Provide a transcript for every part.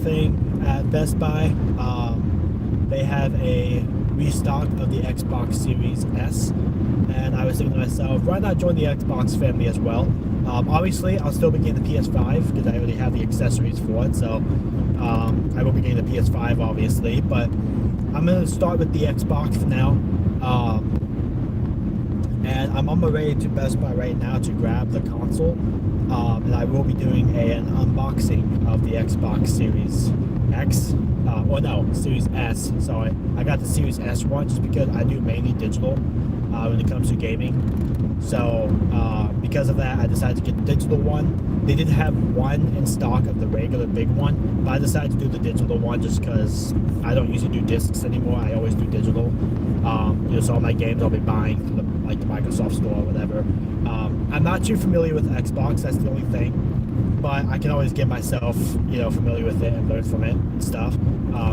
thing at Best Buy. They have a restock of the Xbox Series S, and I was thinking to myself, why not join the Xbox family as well? Obviously, I'll still be getting the PS5 because I already have the accessories for it, so I will be getting the PS5 obviously, but I'm going to start with the Xbox for now. And I'm on my way to Best Buy right now to grab the console, and I will be doing an unboxing of the Xbox Series X, or no, Series S, sorry. I got the Series S one just because I do mainly digital when it comes to gaming. So because of that, I decided to get the digital one. They did have one in stock of the regular big one, but I decided to do the digital one just because I don't usually do discs anymore. I always do digital. So all my games I'll be buying from the Microsoft store or whatever. I'm not too familiar with Xbox, that's the only thing, but I can always get myself familiar with it and learn from it and stuff.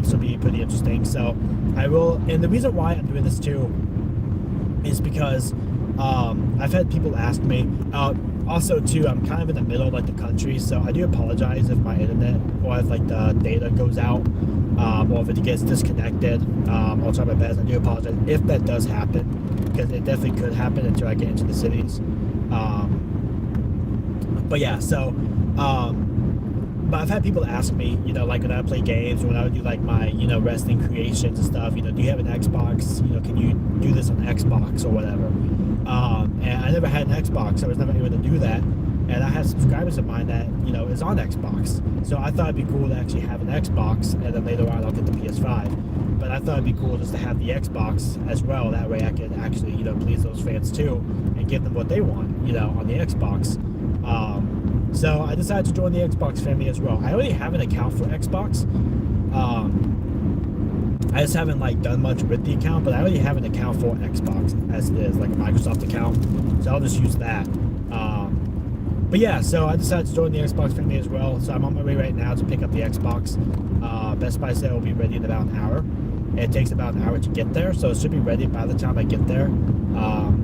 So it'll be pretty interesting. So I will, and the reason why I'm doing this too is because I've had people ask me. Also too, I'm kind of in the middle of the country, so I do apologize if my internet or if the data goes out, or if it gets disconnected. I'll try my best. I do apologize if that does happen, because it definitely could happen until I get into the cities. But yeah, so but I've had people ask me, when I play games or when I would do my, wrestling creations and stuff, do you have an Xbox? Can you do this on Xbox or whatever? And I never had an Xbox. I was never able to do that. And I have subscribers of mine that, is on Xbox. So I thought it'd be cool to actually have an Xbox, and then later on I'll get the PS5. But I thought it'd be cool just to have the Xbox as well. That way I could actually, please those fans too and give them what they want, on the Xbox. So I decided to join the Xbox family as well. I already have an account for Xbox. I just haven't done much with the account, but I already have an account for Xbox as it is, a Microsoft account. So I'll just use that. But yeah, so I decided to join the Xbox family as well. So I'm on my way right now to pick up the Xbox. Best Buy said it will be ready in about an hour. It takes about an hour to get there, so it should be ready by the time I get there.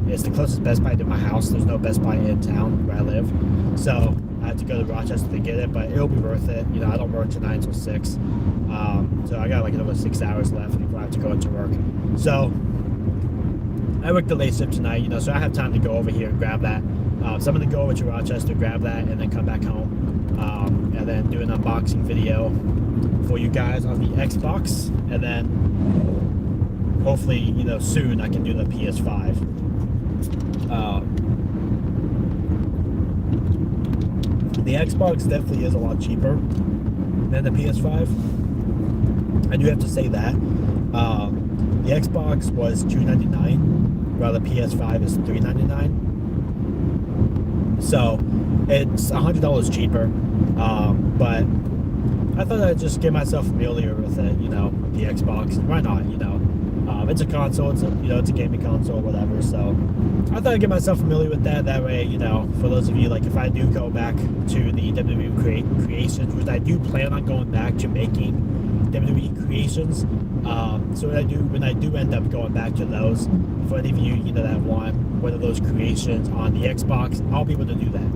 It's the closest Best Buy to my house. There's no Best Buy in town where I live, so I have to go to Rochester to get it, but it'll be worth it. I don't work tonight until 6, so I got another 6 hours left before I have to go into work. So I work the late shift tonight, so I have time to go over here and grab that. So I'm going to go over to Rochester, grab that, and then come back home, and then do an unboxing video for you guys on the Xbox, and then hopefully, soon I can do the PS5. The Xbox definitely is a lot cheaper than the PS5. I do have to say that. The Xbox was $299, while the PS5 is $399. So it's $100 cheaper, but I thought I'd just get myself familiar with it, the Xbox. Why not, it's a console, it's a gaming console, whatever. So I thought I'd get myself familiar with that. That way, for those of you, if I do go back to the WWE Creations, which I do plan on going back to making WWE Creations. So when I do end up going back to those, for any of you, that want one of those creations on the Xbox, I'll be able to do that.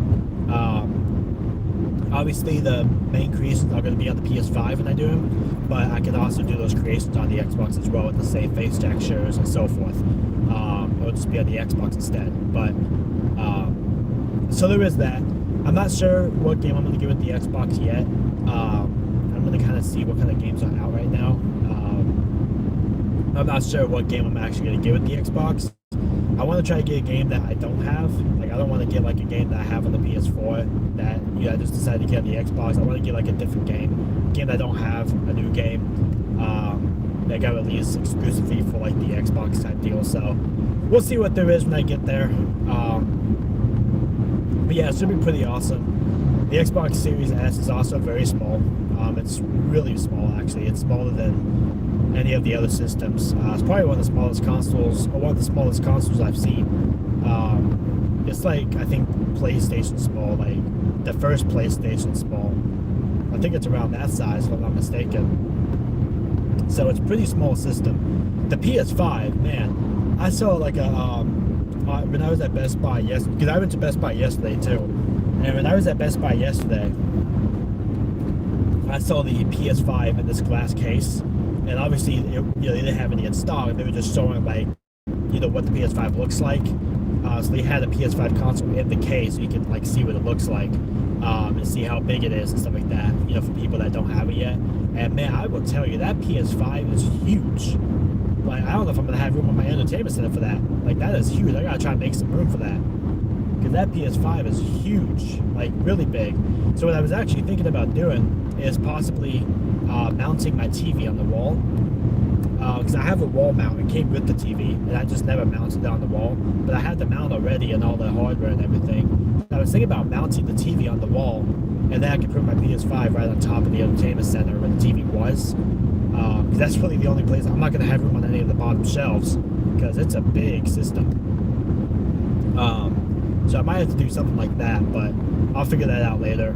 Obviously, the main creations are going to be on the PS5 when I do them, but I can also do those creations on the Xbox as well with the same face textures and so forth. It'll just be on the Xbox instead. But so there is that. I'm not sure what game I'm going to get with the Xbox yet. I'm going to kind of see what kind of games are out right now. I'm not sure what game I'm actually going to get with the Xbox. I want to try to get a game that I don't have. I don't want to get a game that I have on the PS4 that I just decided to get on the Xbox. I want to get a different game that I don't have, a new game that got released exclusively for the Xbox type deal. So we'll see what there is when I get there. But yeah, it should be pretty awesome. The Xbox Series S is also very small. It's really small, actually. It's smaller than any of the other systems. It's probably one of the smallest consoles, or one of the smallest consoles I've seen. It's I think PlayStation small, the first PlayStation small. I think it's around that size, if I'm not mistaken. So it's a pretty small system. The PS5, man, I saw when I was at Best Buy yesterday, because I went to Best Buy yesterday too, and when I was at Best Buy yesterday, I saw the PS5 in this glass case, and obviously, they didn't have any in stock. They were just showing like, what the PS5 looks like. So they had a PS5 console in the case, so you can like see what it looks like, and see how big it is and stuff like that. For people that don't have it yet. And man, I will tell you that PS5 is huge. Like, I don't know if I'm gonna have room on my entertainment center for that. Like, that is huge. I gotta try and make some room for that, because that PS5 is huge, like really big. So what I was actually thinking about doing is possibly mounting my TV on the wall, because I have a wall mount. It came with the TV, and I just never mounted it on the wall. But I had the mount already and all the hardware and everything. I was thinking about mounting the TV on the wall, and then I could put my PS5 right on top of the entertainment center where the TV was. Because that's really the only place. I'm not going to have room on any of the bottom shelves, because it's a big system. So I might have to do something like that, but I'll figure that out later.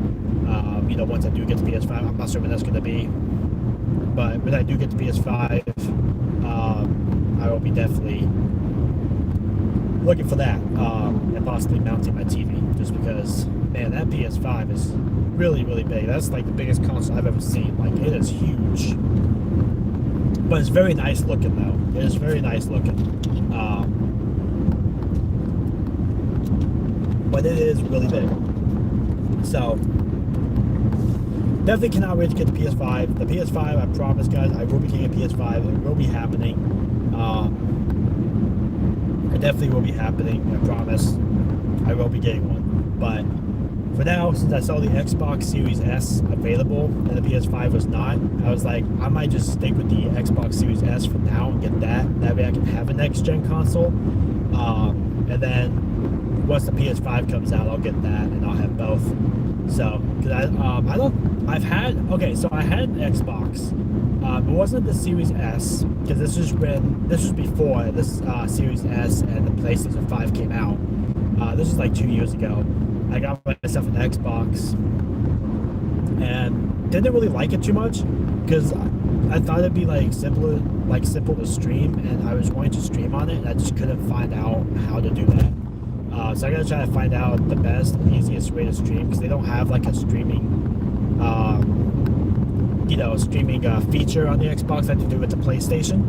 Once I do get the PS5, I'm not sure when that's going to be. But when I do get the PS5, I will be definitely looking for that, and possibly mounting my TV, just because, man, that PS5 is really, really big. That's like the biggest console I've ever seen. Like, it is huge. But it's very nice looking, though. It is very nice looking. But it is really big. So, definitely cannot wait to get the PS5. The PS5, I promise, guys, I will be getting a PS5. It will be happening. It definitely will be happening. I promise. I will be getting one. But for now, since I saw the Xbox Series S available and the PS5 was not, I was like, I might just stick with the Xbox Series S for now and get that. That way I can have a next-gen console. And then once the PS5 comes out, I'll get that and I'll have both. So, because I had an Xbox. It wasn't the Series S, because this was before this Series S and the PlayStation 5 came out. This was like 2 years ago. I got myself an Xbox and didn't really like it too much, because I thought it'd be like simple to stream, and I was going to stream on it, and I just couldn't find out how to do that. So I gotta try to find out the best and easiest way to stream, because they don't have like a streaming feature on the Xbox like they do with the PlayStation.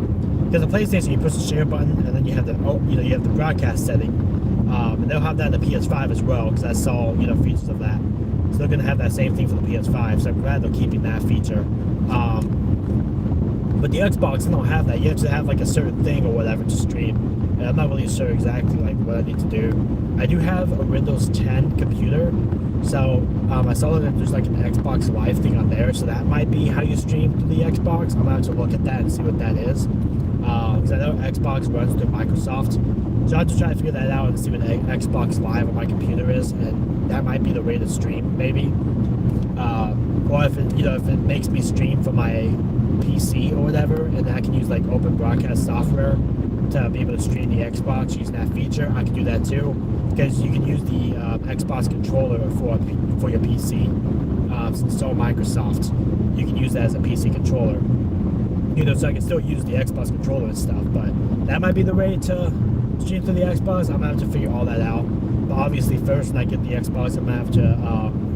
Because the PlayStation, you push the share button, and then you have the broadcast setting, and they'll have that in the PS5 as well, because I saw features of that. So they're gonna have that same thing for the PS5. So I'm glad they're keeping that feature. But the Xbox, they don't have that. You have to have like a certain thing or whatever to stream. And I'm not really sure exactly like what I need to do. I do have a Windows 10 computer, so I saw that there's like an Xbox Live thing on there, so that might be how you stream to the Xbox. I'm gonna have to look at that and see what that is, because I know Xbox runs through Microsoft, so I have to try to figure that out and see what Xbox Live on my computer is, and that might be the way to stream, maybe. Or if it makes me stream from my PC or whatever, and I can use like Open Broadcast software to be able to stream the Xbox using that feature, I can do that too, because you can use the Xbox controller for your PC. Since it's all Microsoft, you can use that as a PC controller. So I can still use the Xbox controller and stuff, but that might be the way to stream through the Xbox. I'm gonna have to figure all that out. But obviously, first when I get the Xbox, I'm gonna have to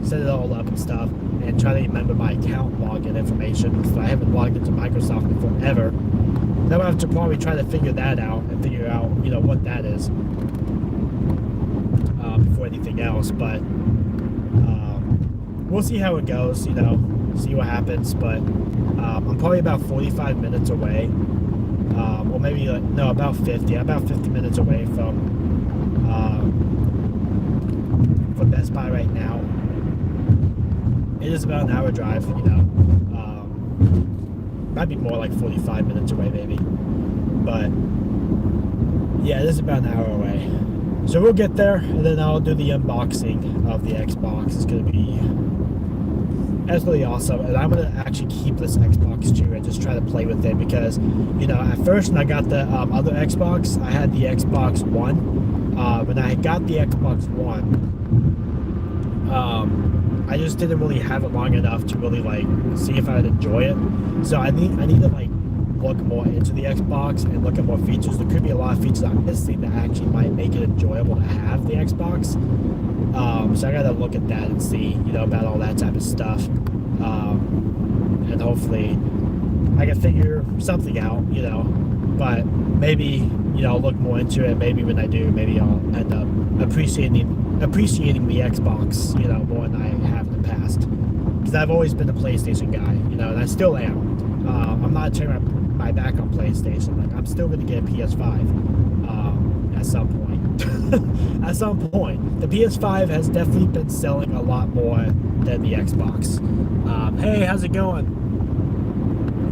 set it all up and stuff, and try to remember my account login information, because I haven't logged into Microsoft in forever. Then I'll have to probably try to figure that out and figure out, what that is before anything else. But we'll see how it goes, see what happens. But I'm probably about 45 minutes away, or maybe about 50 minutes away from Best Buy right now. It is about an hour drive, might be more like 45 minutes away maybe, but yeah, it is about an hour away. So we'll get there, and then I'll do the unboxing of the Xbox. It's gonna be absolutely awesome, and I'm gonna actually keep this Xbox too and just try to play with it, because at first when I got the other Xbox, I had the Xbox One. When I got the Xbox One, I just didn't really have it long enough to really see if I would enjoy it. So I need to look more into the Xbox and look at more features. There could be a lot of features I'm missing that actually might make it enjoyable to have the Xbox. So I gotta look at that and see, about all that type of stuff. and hopefully I can figure something out, you know. But maybe, you know, I'll look more into it. Maybe when I do, maybe I'll end up appreciating the Xbox, you know, more than I have in the past. Because I've always been a PlayStation guy, you know, and I still am. I'm not turning my back on PlayStation. Like, I'm still going to get a PS5 at some point. At some point. The PS5 has definitely been selling a lot more than the Xbox. Hey, how's it going?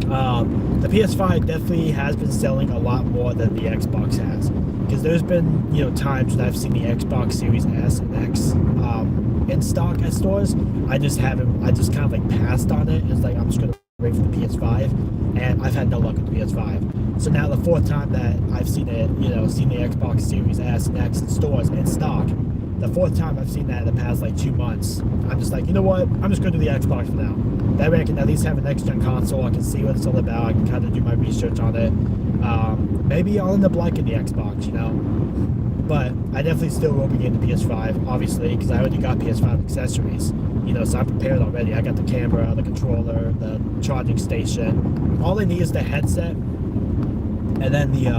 The PS5 definitely has been selling a lot more than the Xbox has, because there's been, you know, times when I've seen the Xbox Series S and X in stock at stores. I just kind of like passed on it. It's like, I'm just gonna wait for the PS5, and I've had no luck with the PS5. So now the fourth time that I've seen it, you know, seen the Xbox Series S and X in stores in stock, the fourth time I've seen that in the past like 2 months, I'm just like, you know what, I'm just gonna do the Xbox for now. That way I can at least have a next-gen console. I can see what it's all about. I can kind of do my research on it. Maybe I'll end up liking the Xbox, you know. But I definitely still will be getting the PS5, obviously, because I already got PS5 accessories. You know, so I'm prepared already. I got the camera, the controller, the charging station. All I need is the headset, and then the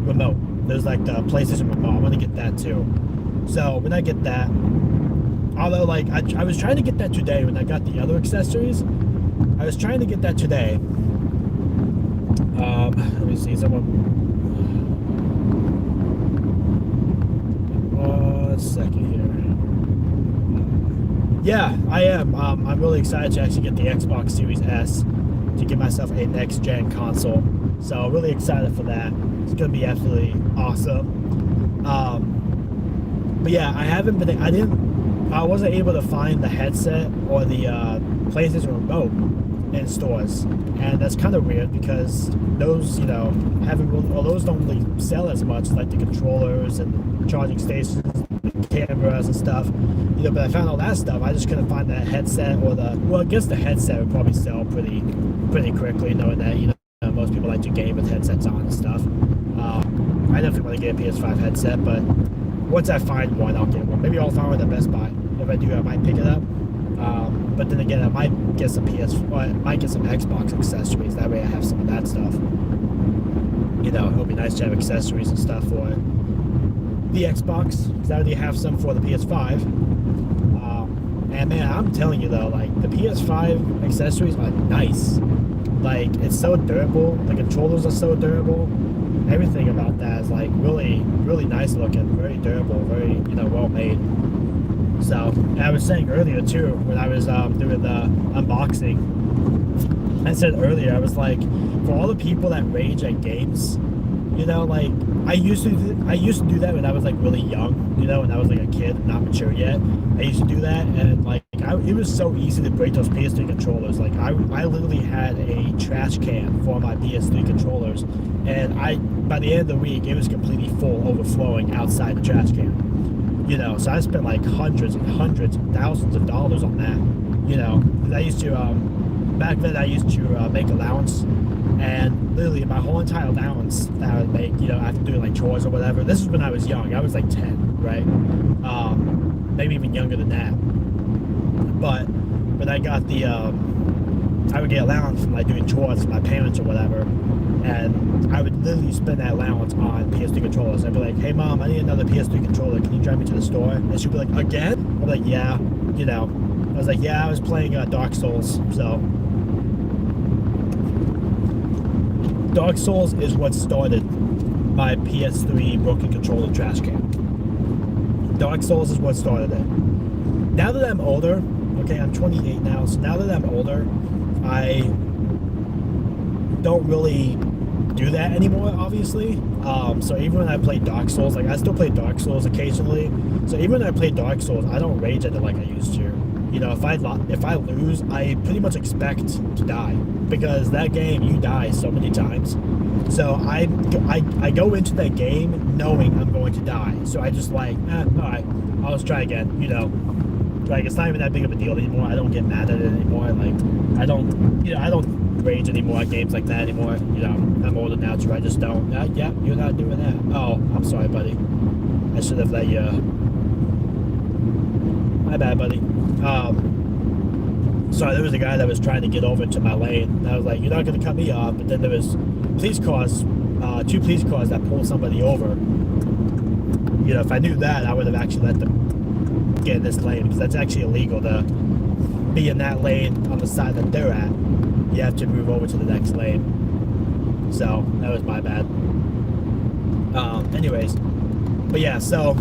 remote. There's like the PlayStation remote. I'm gonna get that too. So when I get that, although, like, I was trying to get that today when I got the other accessories. I was trying to get that today. Let me see, someone... 1 second here. Yeah, I am. I'm really excited to actually get the Xbox Series S to give myself a next-gen console. So, really excited for that. It's going to be absolutely awesome. But yeah, I wasn't able to find the headset or the PlayStation remote in stores, and that's kind of weird because those, you know, those don't really sell as much, like the controllers and the charging stations, the cameras and stuff, you know. But I found all that stuff. I just couldn't find that headset or I guess the headset would probably sell pretty quickly, knowing that, you know, most people like to game with headsets on and stuff. I definitely want to get a PS5 headset, but once I find one, I'll get one. Maybe I'll find one at Best Buy. If I do, I might pick it up. But then again, I might get some Xbox accessories. That way I have some of that stuff. You know, it'll be nice to have accessories and stuff for the Xbox, because I already have some for the PS5. And man, I'm telling you though, like, the PS5 accessories are nice. Like, it's so durable. The controllers are so durable. Everything about that is like really, really nice looking, very durable, very, you know, well made. So, and I was saying earlier too, when I was doing the unboxing, I said earlier, I was like, for all the people that rage at games, you know, like, I used to do that when I was like really young, you know, when I was like a kid, not mature yet. I used to do that, and like, it was so easy to break those PS3 controllers. Like, I literally had a trash can for my PS3 controllers, and by the end of the week, it was completely full, overflowing outside the trash can. You know, so I spent like hundreds and hundreds and thousands of dollars on that. You know, I used to, back then I used to make allowance, and literally my whole entire allowance that I would make, you know, after doing like chores or whatever. This is when I was young. I was like 10, right? Maybe even younger than that. But when I got the, I would get allowance from like doing chores for my parents or whatever, and I would literally spend that allowance on PS3 controllers. I'd be like, hey mom, I need another PS3 controller, can you drive me to the store? And she'd be like, again? I'm like, yeah, you know. I was like, yeah, I was playing Dark Souls, so. Dark Souls is what started my PS3 broken controller trash can. Dark Souls is what started it. Now that I'm older, okay, I'm 28 now, so now that I'm older, I don't really do that anymore, obviously. So even when I play Dark Souls, like, I still play Dark Souls occasionally, so even when I play Dark Souls, I don't rage at it like I used to. You know, if I lose, I pretty much expect to die, because that game, you die so many times. So I go into that game knowing I'm going to die, so I just like, alright, I'll just try again, you know. Like, it's not even that big of a deal anymore. I don't get mad at it anymore. Like, I don't rage anymore at games like that anymore. You know, I'm older now, so I just don't. Yeah, you're not doing that. Oh, I'm sorry, buddy. I should have let you. My bad, buddy. So there was a guy that was trying to get over to my lane. And I was like, "You're not going to cut me off." But then there was police cars, 2 police cars that pulled somebody over. You know, if I knew that, I would have actually let them get in this lane, because that's actually illegal to be in that lane on the side that they're at. You have to move over to the next lane. So that was my bad. Anyways, but yeah, so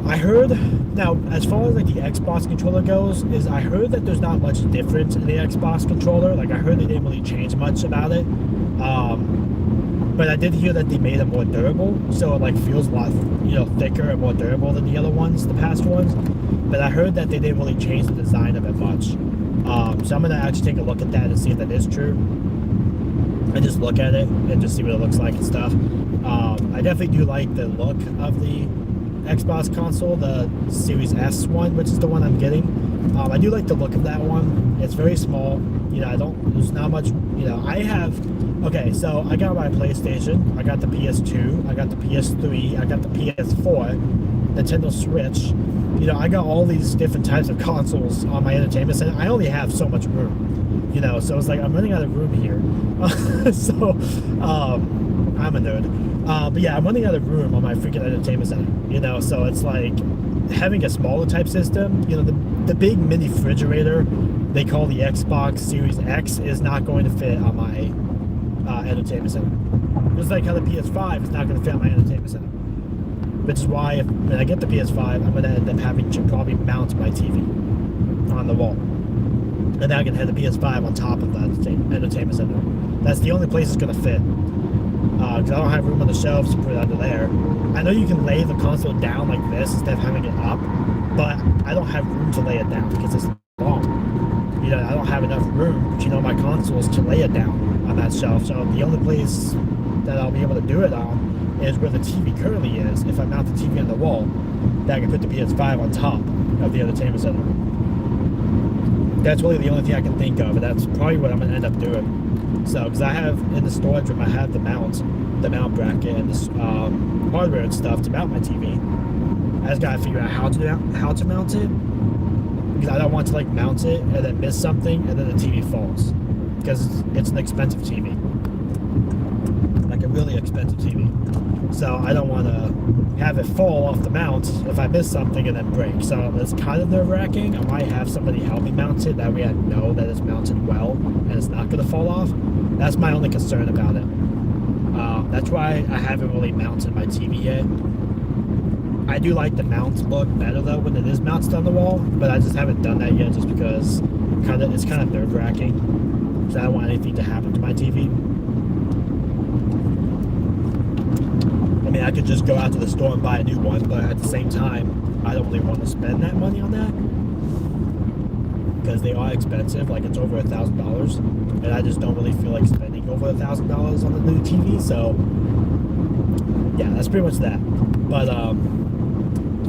I heard, now as far as like the Xbox controller goes, is I heard that there's not much difference in the Xbox controller. Like I heard they didn't really change much about it. But I did hear that they made it more durable, so it like feels a lot, you know, thicker and more durable than the other ones, the past ones. But I heard that they didn't really change the design of it much. So I'm gonna actually take a look at that and see if that is true, and just look at it and just see what it looks like and stuff. I definitely do like the look of the Xbox console, the Series S one, which is the one I'm getting. I do like the look of that one. It's very small. You know, there's not much, you know, okay, so I got my PlayStation, I got the PS2, I got the PS3, I got the PS4, Nintendo Switch. You know, I got all these different types of consoles on my entertainment center. I only have so much room, you know, so it's like I'm running out of room here. So, I'm a nerd. But yeah, I'm running out of room on my freaking entertainment center, you know, so it's like having a smaller type system, you know, the big mini refrigerator they call the Xbox Series X is not going to fit on my entertainment center. Just like how the PS5 is not going to fit on my entertainment center. Which is why when I get the PS5, I'm going to end up having to probably mount my TV on the wall. And then I can have the PS5 on top of the entertainment center. That's the only place it's going to fit. Because I don't have room on the shelves to put it under there. I know you can lay the console down like this instead of having it up, but I don't have room to lay it down because it's long. You know, I don't have enough room, you know, my consoles to lay it down on that shelf. So the only place that I'll be able to do it on is where the TV currently is. If I mount the TV on the wall, then I can put the PS5 on top of the entertainment center. That's really the only thing I can think of, and that's probably what I'm going to end up doing. So, because I have, in the storage room, I have the mount bracket and this hardware and stuff to mount my TV. I just got to figure out how to mount it. Because I don't want to like mount it and then miss something and then the TV falls, because it's an expensive TV, like a really expensive TV. So I don't want to have it fall off the mount if I miss something and then break. So it's kind of nerve-wracking. I might have somebody help me mount it, that way I know that it's mounted well and it's not going to fall off. That's my only concern about it. That's why I haven't really mounted my TV yet. I do like the mount look better though when it is mounted on the wall, but I just haven't done that yet just because it's kind of nerve-wracking, because I don't want anything to happen to my TV. I mean, I could just go out to the store and buy a new one, but at the same time, I don't really want to spend that money on that, because they are expensive. Like, it's over $1,000, and I just don't really feel like spending over $1,000 on the new TV. So yeah, that's pretty much that. But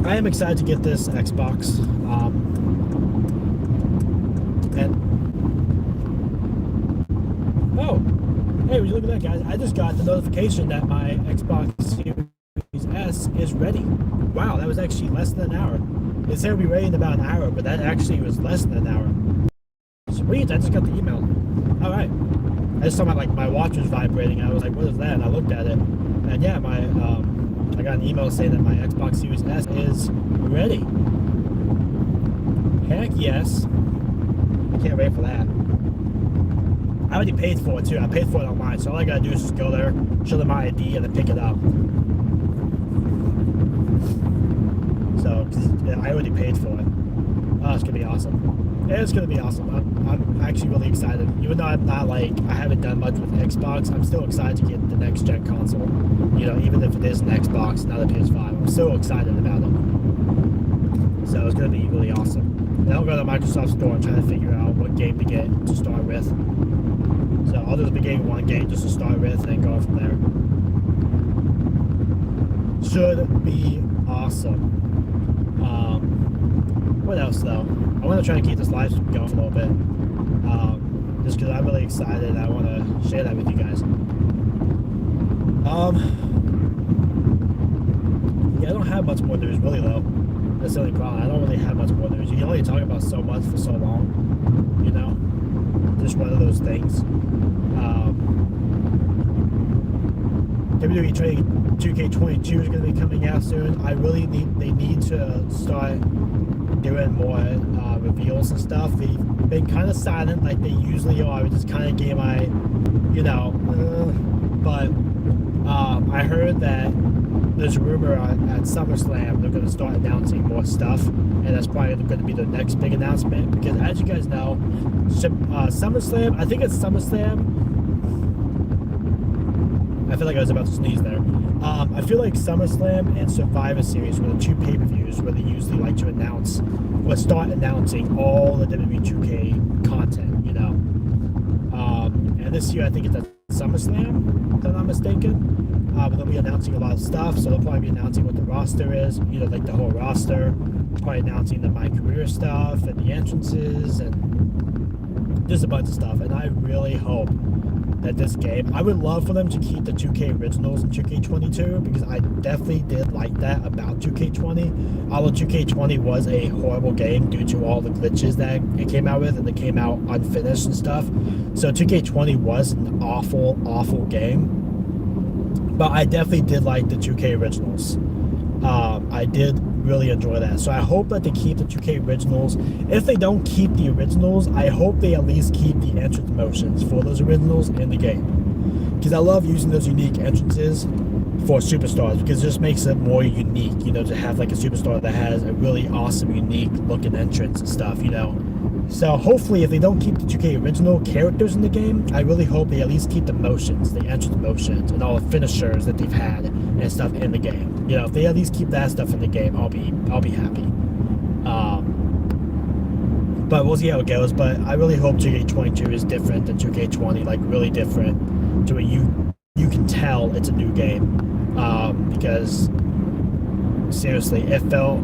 I am excited to get this Xbox. Oh, hey, would you look at that, guys? I just got the notification that my Xbox Series S is ready. Wow, that was actually less than an hour. It said it'd be ready in about an hour, but that actually was less than an hour. Sweet, I just got the email. All right. I just saw my watch was vibrating. I was like, what is that? And I looked at it, and yeah, I got an email saying that my Xbox Series S is ready. Heck yes. I can't wait for that. I already paid for it too. I paid for it online, so all I gotta do is just go there, show them my ID, and then pick it up. So, yeah, I already paid for it. Oh, it's gonna be awesome. It's gonna be awesome. I'm actually really excited. Even though I haven't done much with Xbox, I'm still excited to get the next gen console. You know, even if it is an Xbox, not a PS5, I'm so excited about it. So it's gonna be really awesome. And I'll go to the Microsoft Store and try to figure out what game to get to start with. So I'll just be getting one game just to start with, and then go from there. Should be awesome. What else though? I want to try to keep this live going for a little bit. Just because I'm really excited. I want to share that with you guys. Yeah, I don't have much more news really though. That's the only problem. I don't really have much more news. You can only talk about so much for so long, you know? Just one of those things. WWE Training 2K22 is going to be coming out soon. They need to start doing more reveals and stuff. They've been kind of silent like they usually are, which is kind of game but I heard that there's a rumor at SummerSlam they're going to start announcing more stuff, and that's probably going to be the next big announcement, because as you guys know, SummerSlam, I think it's SummerSlam. I feel like I was about to sneeze there. I feel like SummerSlam and Survivor Series were the two pay-per-views where they usually like to announce or start announcing all the WWE 2K content, you know. And this year I think it's at SummerSlam, if I'm not mistaken. But they'll be announcing a lot of stuff, so they'll probably be announcing what the roster is, you know, like the whole roster. Probably announcing the My Career stuff and the entrances and just a bunch of stuff. And I really hope that this game, I would love for them to keep the 2K originals in 2K22, because I definitely did like that about 2K20. Although 2K20 was a horrible game due to all the glitches that it came out with, and it came out unfinished and stuff. So 2K20 was an awful, awful game. But I definitely did like the 2K originals. I did really enjoy that. So I hope that they keep the 2K originals. If they don't keep the originals, I hope they at least keep the entrance motions for those originals in the game. Because I love using those unique entrances for superstars, because it just makes it more unique, you know, to have like a superstar that has a really awesome, unique looking entrance and stuff, you know. So hopefully if they don't keep the 2K original characters in the game, I really hope they at least keep the motions, the entrance motions, and all the finishers that they've had and stuff in the game. You know, if they at least keep that stuff in the game, I'll be happy. But we'll see how it goes. But I really hope 2K22 is different than 2K20, like really different, to where you can tell it's a new game. Because seriously, it felt,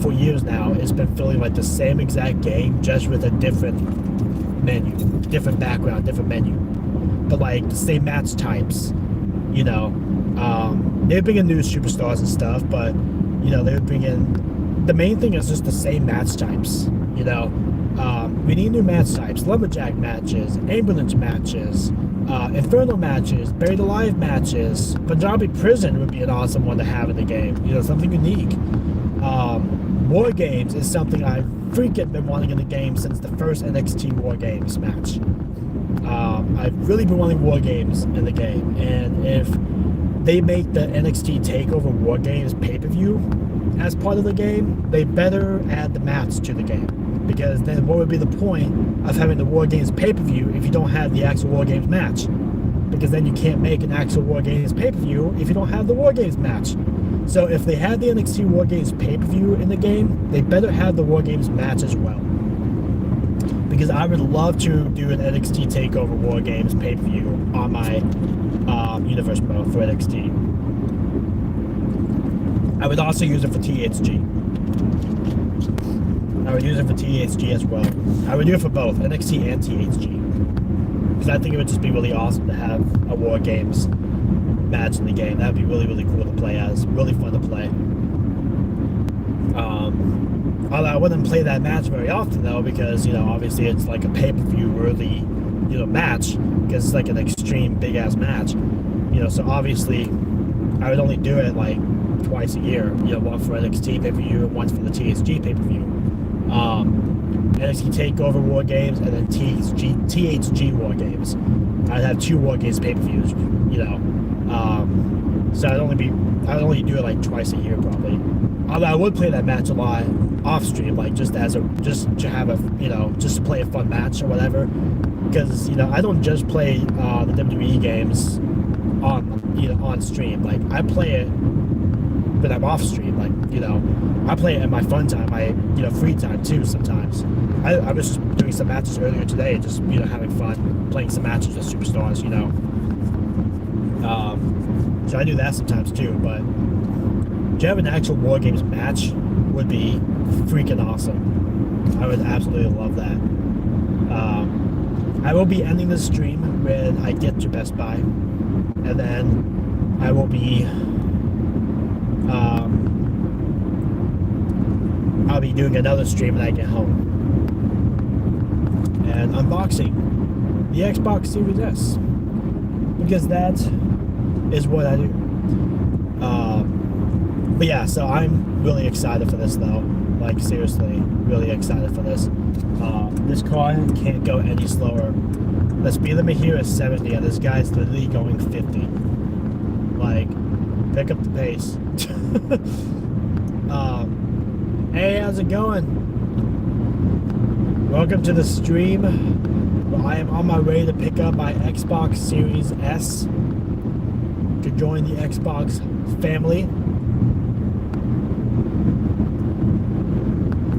for years now, it's been feeling like the same exact game, just with a different menu, different background, different menu, but like the same match types, you know. They bring in new superstars and stuff, but you know, they would bring in, the main thing is just the same match types, you know. We need new match types: lumberjack matches, ambulance matches, inferno matches, buried alive matches. Punjabi prison would be an awesome one to have in the game, you know, something unique. War Games is something I've freaking been wanting in the game since the first NXT War Games match. I've really been wanting War Games in the game, and if they make the NXT TakeOver War Games pay-per-view as part of the game, they better add the match to the game, because then what would be the point of having the War Games pay-per-view if you don't have the actual War Games match? Because then you can't make an actual War Games pay-per-view if you don't have the War Games match. So if they had the NXT War Games pay-per-view in the game, they better have the War Games match as well. Because I would love to do an NXT TakeOver War Games pay-per-view on my Universe mode for NXT. I would also use it for THG. I would use it for THG as well. I would do it for both, NXT and THG. Because I think it would just be really awesome to have a War Games match in the game. That'd be really, really cool to play as. Really fun to play. Although I wouldn't play that match very often though, because, you know, obviously it's like a pay-per-view worthy, you know, match, because it's like an extreme big ass match, you know. So obviously I would only do it like twice a year, you know, one for NXT pay-per-view and once for the THG pay-per-view. NXT TakeOver War Games and then THG War Games. I'd have two War Games pay-per-views, you know. So I'd only do it like twice a year probably. Although I would play that match a lot off stream, like just to have a, you know, just to play a fun match or whatever. Because, you know, I don't just play the WWE games on stream. Like I play it when I'm off stream. Like, you know, I play it in my fun time, my, you know, free time too sometimes. I was just doing some matches earlier today, just, you know, having fun playing some matches with superstars, you know. So I do that sometimes too, but to have an actual War Games match would be freaking awesome. I would absolutely love that. I will be ending the stream when I get to Best Buy, and then I will be I'll be doing another stream when I get home. And unboxing the Xbox Series S. Because that is what I do. But yeah, so I'm really excited for this though. Like seriously, really excited for this. This car can't go any slower. The speed limit here is 70 and this guy's literally going 50. Like, pick up the pace. Hey, how's it going? Welcome to the stream. I am on my way to pick up my Xbox Series S to join the Xbox family.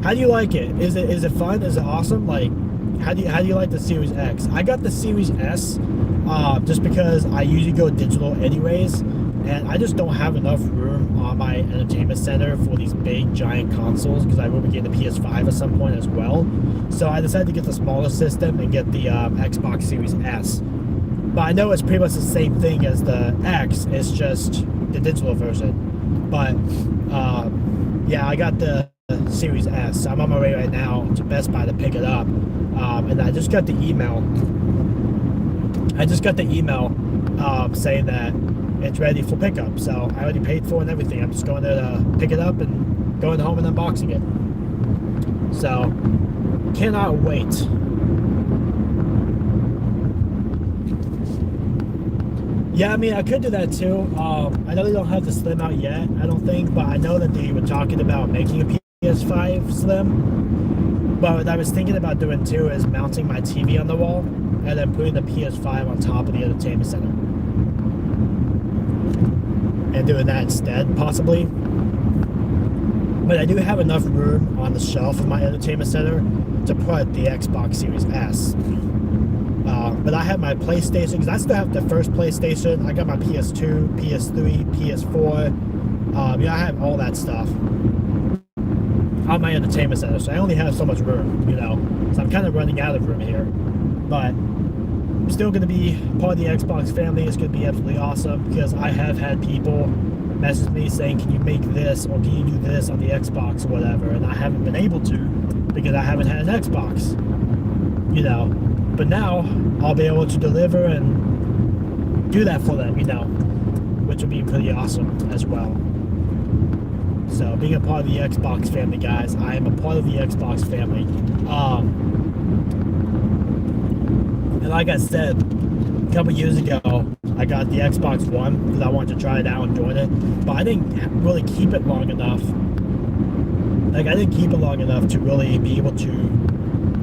How do you like it? Is it fun? Is it awesome? Like, how do you like the Series X? I got the Series S just because I usually go digital anyways, and I just don't have enough room on my entertainment center for these big giant consoles because I will be getting the PS5 at some point as well. So I decided to get the smaller system and get the Xbox Series S. But I know it's pretty much the same thing as the X, it's just the digital version. But yeah, I got the Series S. I'm on my way right now to Best Buy to pick it up. And I just got the email. Saying that it's ready for pickup. So I already paid for it and everything. I'm just going there to pick it up and going home and unboxing it. So cannot wait. Yeah, I mean, I could do that too. I know they don't have the Slim out yet, I don't think, but I know that they were talking about making a PS5 Slim. But what I was thinking about doing too is mounting my TV on the wall and then putting the PS5 on top of the entertainment center. And doing that instead, possibly. But I do have enough room on the shelf of my entertainment center to put the Xbox Series S. But I have my PlayStation, because I still have the first PlayStation. I got my PS2, PS3, PS4. Yeah, I have all that stuff on my entertainment center, so I only have so much room, you know. So I'm kind of running out of room here. But I'm still going to be part of the Xbox family. It's going to be absolutely awesome, because I have had people message me saying, can you make this, or can you do this on the Xbox, or whatever, and I haven't been able to, because I haven't had an Xbox, you know. But now, I'll be able to deliver and do that for them, you know, which would be pretty awesome as well. So, being a part of the Xbox family, guys, I am a part of the Xbox family. And like I said, a couple years ago, I got the Xbox One because I wanted to try it out and join it. But I didn't really keep it long enough. Like, I didn't keep it long enough to really be able to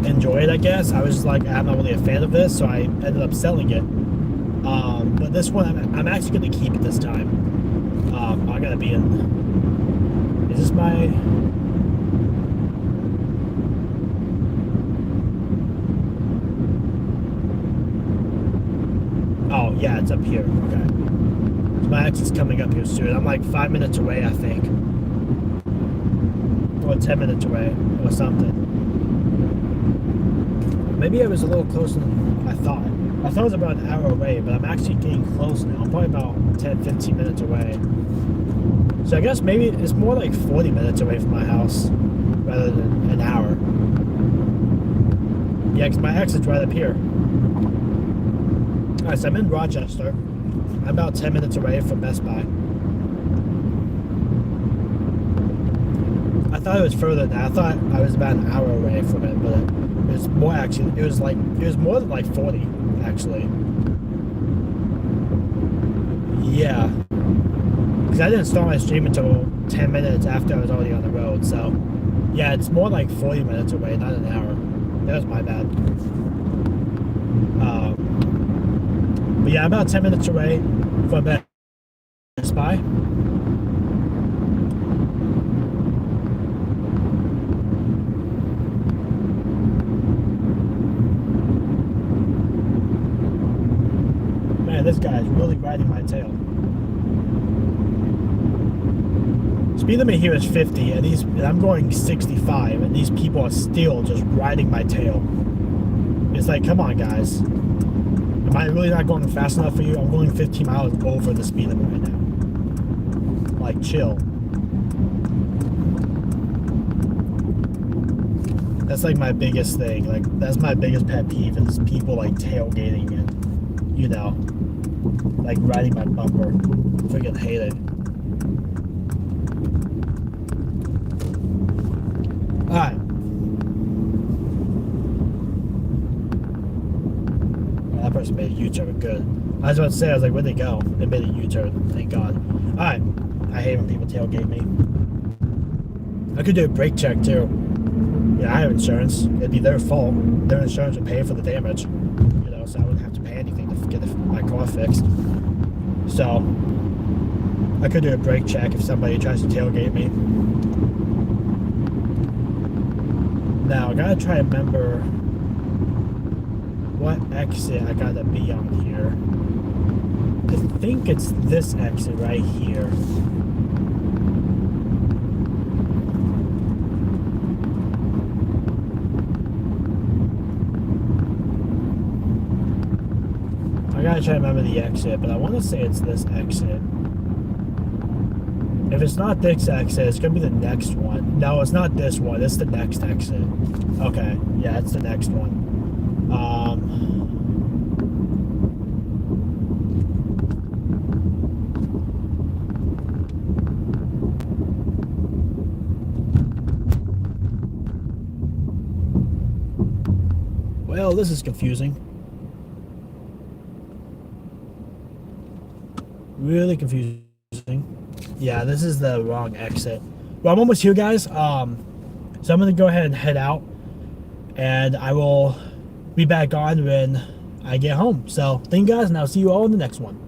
enjoy it, I guess. I was just like, I'm not really a fan of this, so I ended up selling it. But this one, I'm actually going to keep it this time. I'm going to be in... Is this my... Oh, yeah, it's up here. Okay. So my exit's coming up here soon. I'm like 5 minutes away, I think. Or 10 minutes away, or something. Maybe I was a little closer than I thought. I thought it was about an hour away, but I'm actually getting close now. I'm probably about 10-15 minutes away. So I guess maybe it's more like 40 minutes away from my house rather than an hour. Yeah, because my exit's right up here. Alright, so I'm in Rochester. I'm about 10 minutes away from Best Buy. I thought it was further than that. I thought I was about an hour away from it, but it was more actually. It was more than like 40, actually. Yeah. Because I didn't start my stream until 10 minutes after I was already on the road, so yeah, it's more like 40 minutes away, not an hour. That was my bad. But yeah, about 10 minutes away from Best Buy. Man, this guy is really riding my tail. Speed limit here is 50, and I'm going 65, and these people are still just riding my tail. It's like, come on, guys. Am I really not going fast enough for you? I'm going 15 miles over the speed limit right now. Like, chill. That's like my biggest thing. Like that's my biggest pet peeve is people like tailgating and, you know, like riding my bumper. Freaking hate it. Alright. That person made a U-turn. Good. I was about to say, I was like, where'd they go? They made a U-turn. Thank God. Alright. I hate when people tailgate me. I could do a brake check too. Yeah, I have insurance. It'd be their fault. Their insurance would pay for the damage. You know, so I wouldn't have to pay anything to get my car fixed. So, I could do a brake check if somebody tries to tailgate me. Now, I gotta try to remember what exit I gotta be on here. I think it's this exit right here. I gotta try to remember the exit, but I want to say it's this exit. If it's not this exit, it's gonna be the next one. No, it's not this one. It's the next exit. Okay, yeah, it's the next one. Well, this is confusing. Really confusing. Yeah, this is the wrong exit. Well, I'm almost here, guys. So I'm gonna go ahead and head out, and I will be back on when I get home. So thank you guys, and I'll see you all in the next one.